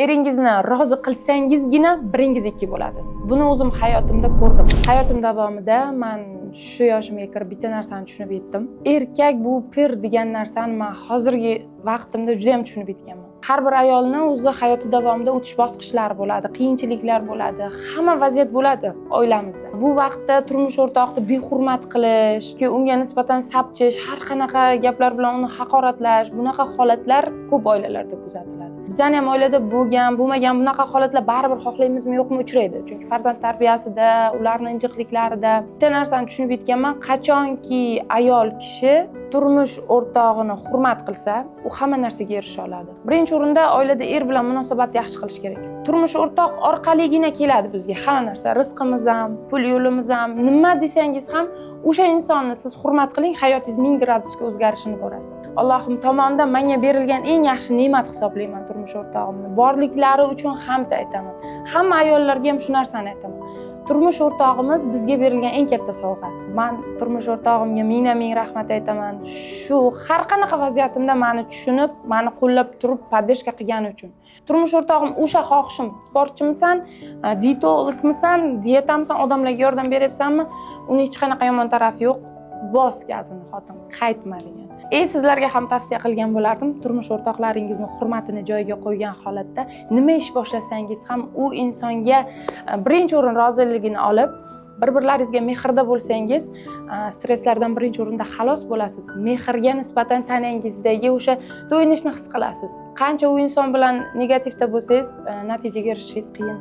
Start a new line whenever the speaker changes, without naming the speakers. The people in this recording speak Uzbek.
eringizni rozi qilsangizgina biringiz ikki bo'ladi. Buni o'zim hayotimda ko'rdim. Hayotim davomida men shu yoshimga kirib bitta narsani tushunib yetdim. Erkak bu pir degan narsani men hozirgi vaqtimda juda ham tushunib yetganman. Har bir ayolning o'zi hayoti davomida o'tish bosqichlari bo'ladi, qiyinchiliklar bo'ladi, hamma vaziyat bo'ladi oilamizda. Bu vaqtda turmush o'rtoqni behurmat qilish, unga nisbatan sapchish, har qanaqa gaplar bilan uni haqoratlash, bunaqa holatlar ko'p oilalarda kuzatiladi. Bizning ham oilada bo'lgan, bo'lmagan bunaqa holatlar baribir xohlaymizmi yo'qmi uchraydi. Chunki farzand tarbiyasida, ularning injiqliklarida bitta narsani tushunib yetganman, qachonki ayol kishi turmush o'rtog'ini hurmat qilsa, u hamma narsaga erisha oladi. Birinchi o'rinda oilada er bilan munosabatni yaxshi qilish kerak. Turmush o'rtoq orqaligina keladi bizga hamma narsa, rizqimiz ham, pul yo'limiz ham, nima desangiz ham o'sha insonni siz hurmat qiling, hayotingiz 1000 gradusga o'zgarishini ko'rasiz. Allohim tomonidan menga berilgan eng yaxshi ne'mat hisoblayman turmush o'rtog'imni. Borliklari uchun hamd aytaman. Hamma ayollarga ham shu narsani aytaman. Turmush o'rtog'imiz bizga berilgan eng katta sovg'a. Men turmush o'rtog'imga ming rahmat aytaman. Shu har qanaqa vaziyatimda meni tushunib, meni qo'llab turib, podдержка qilgani uchun. Turmush o'rtog'im o'sha xohishim, sportchimisan, dietologmisan, dietamisan, odamlarga yordam beryapsanmi? Uni hech qanaqa yomon tarafi yo'q. Bos gazini xotin, qaytma degan. Sizlarga ham tavsiya qilgan bo'lardim, turmush o'rtoqlaringizni hurmatini joyiga qo'ygan holatda nima ish boshlasangiz ham u insonga birinchi o'rin roziligini olib, bir-birlaringizga mehrda bo'lsangiz, stresslardan birinchi o'rinda xalos bo'lasiz. Mehrga nisbatan tanangizdagi o'sha to'yinishni his qilasiz. Qancha u inson bilan negativda bo'lsangiz, natijaga erishishingiz qiyin.